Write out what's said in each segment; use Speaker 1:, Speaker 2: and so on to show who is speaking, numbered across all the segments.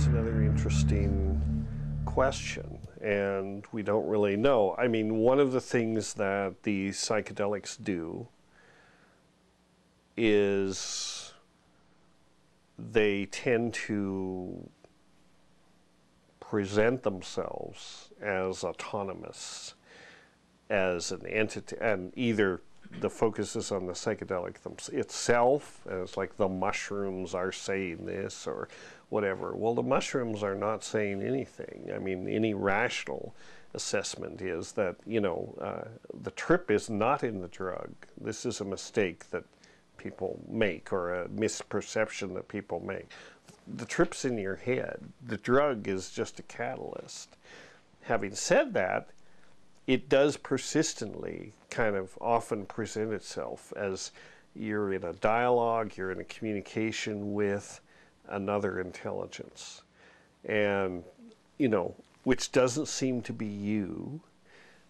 Speaker 1: That's another interesting question, and we don't really know. I mean, one of the things that the psychedelics do is they tend to present themselves as autonomous, as an entity, and either the focus is on the psychedelic itself, as like the mushrooms are saying this or whatever. Well, the mushrooms are not saying anything. I mean, any rational assessment is that, you know, the trip is not in the drug. This is a mistake that people make, or a misperception that people make. The trip's in your head. The drug is just a catalyst. Having said that, it does persistently kind of often present itself as you're in a dialogue, you're in a communication with another intelligence. And, you know, which doesn't seem to be you.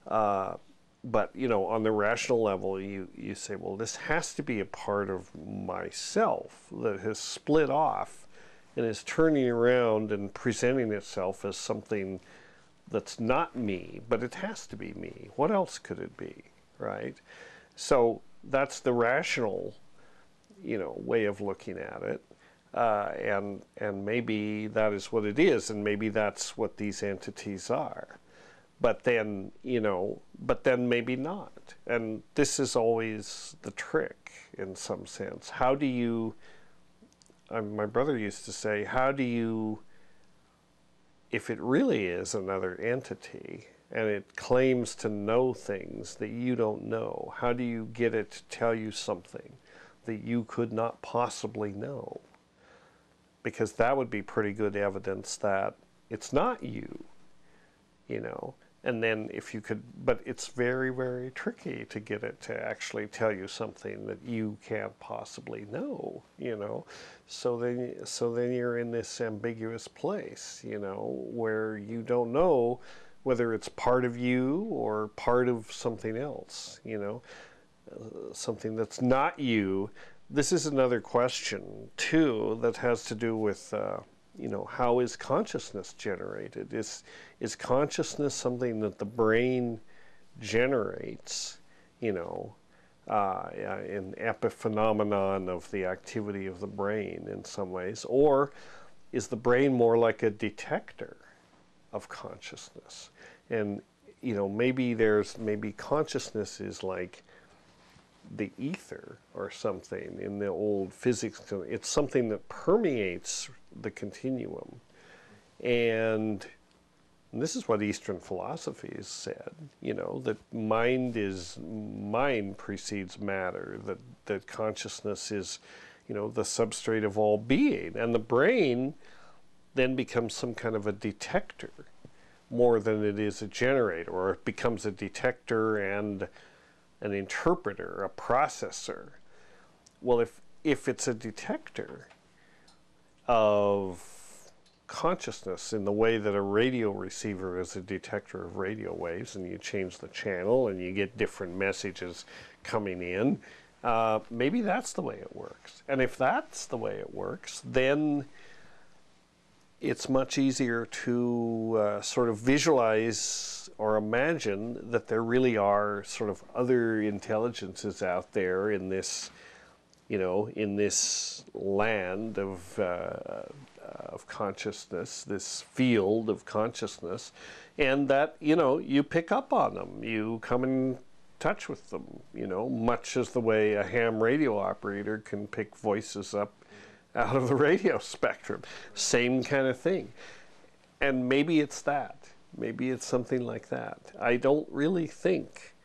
Speaker 1: But, you know, on the rational level, you say, well, this has to be a part of myself that has split off and is turning around and presenting itself as something that's not me, but it has to be me. What else could it be, right? So that's the rational, you know, way of looking at it. And maybe that is what it is, and maybe that's what these entities are. But then, you know, but then maybe not. And this is always the trick in some sense. How do you, my brother used to say, how do you, if it really is another entity and it claims to know things that you don't know, how do you get it to tell you something that you could not possibly know? Because that would be pretty good evidence that it's not you, you know. And then if you could, but it's very, very tricky to get it to actually tell you something that you can't possibly know, you know. So then you're in this ambiguous place, you know, where you don't know whether it's part of you or part of something else, you know, something that's not you. This is another question, too, that has to do with, you know, how is consciousness generated? Is consciousness something that the brain generates, you know, an epiphenomenon of the activity of the brain in some ways? Or is the brain more like a detector of consciousness? And, you know, maybe consciousness is like the ether or something in the old physics. It's something that permeates the continuum. And this is what Eastern philosophy has said, you know, that mind precedes matter, that consciousness is, you know, the substrate of all being. And the brain then becomes some kind of a detector more than it is a generator, or it becomes a detector and an interpreter, a processor. Well, if it's a detector of consciousness in the way that a radio receiver is a detector of radio waves, and you change the channel and you get different messages coming in, maybe that's the way it works. And if that's the way it works, then it's much easier to sort of visualize or imagine that there really are sort of other intelligences out there in this, you know, in this land of consciousness, this field of consciousness, and that, you know, you pick up on them, you come in touch with them, you know, much as the way a ham radio operator can pick voices up out of the radio spectrum. Same kind of thing. And maybe it's that. Maybe it's something like that. I don't really think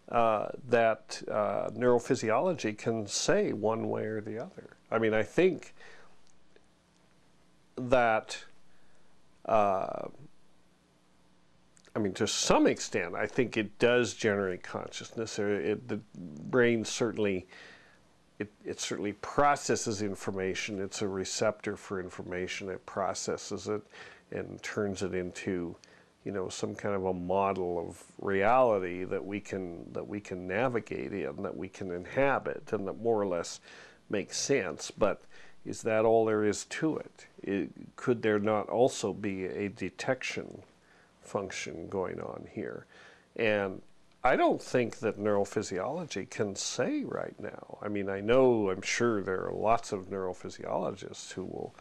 Speaker 1: that neurophysiology can say one way or the other. I mean, I think that, I mean, to some extent, I think it does generate consciousness. The brain certainly, it certainly processes information. It's a receptor for information. It processes it and turns it into, you know, some kind of a model of reality that we can navigate in, that we can inhabit, and that more or less makes sense. But Is that all there is to it? Could there not also be a detection function going on here? And I don't think that neurophysiology can say right now. I mean, I'm sure there are lots of neurophysiologists who will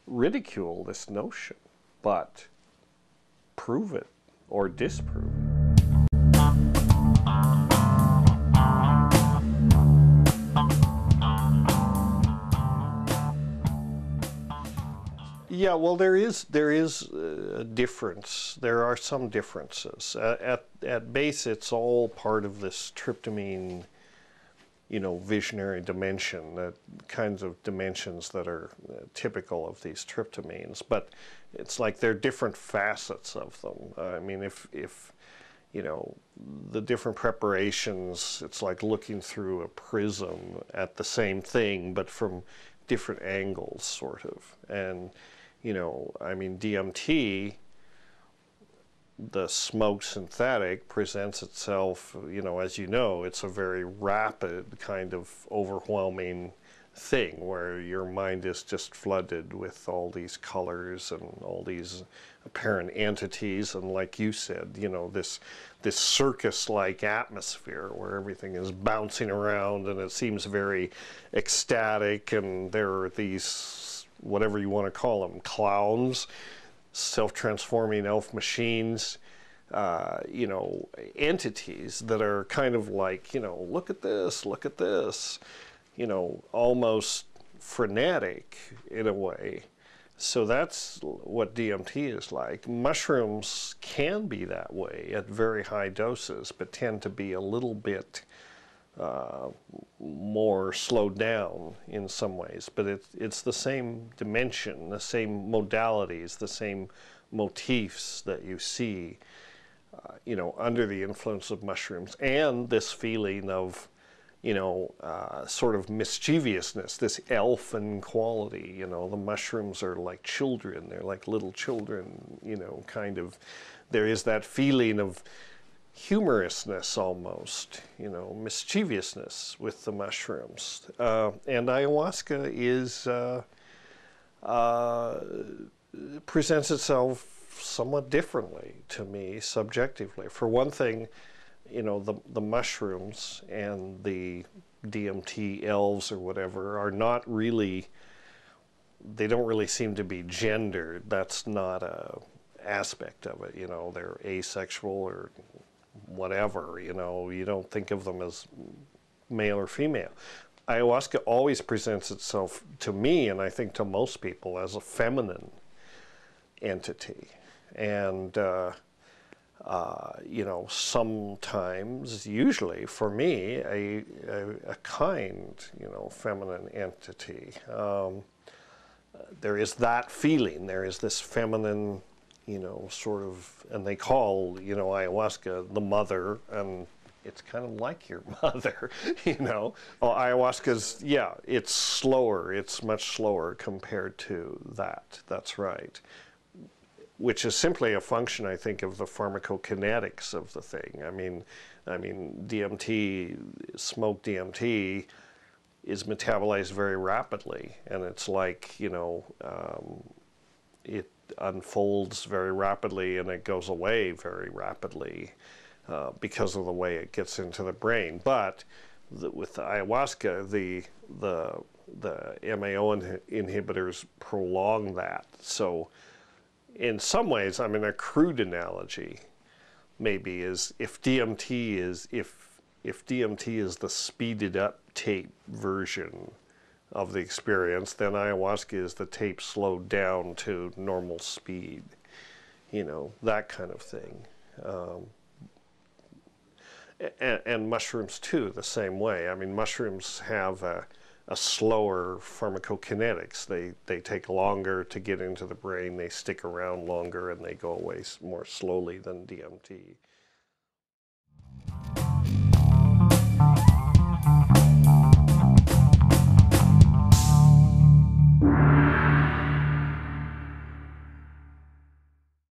Speaker 1: ridicule this notion, but prove it or disprove it. Yeah, well, there is a difference. There are some differences. At base, it's all part of this tryptamine, visionary dimension, the kinds of dimensions that are typical of these tryptamines. But it's like there are different facets of them. I mean, if the different preparations, it's like looking through a prism at the same thing, but from different angles, sort of. And I mean, DMT, the smoke synthetic, presents itself, as it's a very rapid kind of overwhelming thing where your mind is just flooded with all these colors and all these apparent entities. And like you said, this circus-like atmosphere where everything is bouncing around and it seems very ecstatic, and there are these, whatever you want to call them, clowns, self-transforming elf machines, entities that are kind of like, look at this, almost frenetic in a way. So that's what DMT is like. Mushrooms can be that way at very high doses, but tend to be a little bit more slowed down in some ways, but it's the same dimension, the same modalities, the same motifs that you see, under the influence of mushrooms, and this feeling of, sort of mischievousness, this elfin quality. The mushrooms are like children; they're like little children, kind of. There is that feeling of humorousness almost, mischievousness with the mushrooms. And ayahuasca presents itself somewhat differently to me subjectively. For one thing, the mushrooms and the DMT elves or whatever are not really, they don't really seem to be gendered. That's not a aspect of it. They're asexual or whatever, you don't think of them as male or female. Ayahuasca always presents itself to me, and I think to most people, as a feminine entity. And, sometimes, usually for me, a kind, feminine entity. There is that feeling, there is this feminine, sort of, and they call, ayahuasca the mother, and it's kind of like your mother, Ayahuasca's, yeah, it's slower, it's much slower compared to that, that's right. Which is simply a function, I think, of the pharmacokinetics of the thing. I mean, DMT, smoked DMT, is metabolized very rapidly, and it's like, it unfolds very rapidly and it goes away very rapidly because of the way it gets into the brain. But with the ayahuasca, the MAO inhibitors prolong that. So in some ways, I mean, a crude analogy maybe is if DMT is the speeded up tape version of the experience, then ayahuasca is the tape slowed down to normal speed, that kind of thing. And mushrooms too, the same way. I mean, mushrooms have a slower pharmacokinetics. They take longer to get into the brain, they stick around longer, and they go away more slowly than DMT.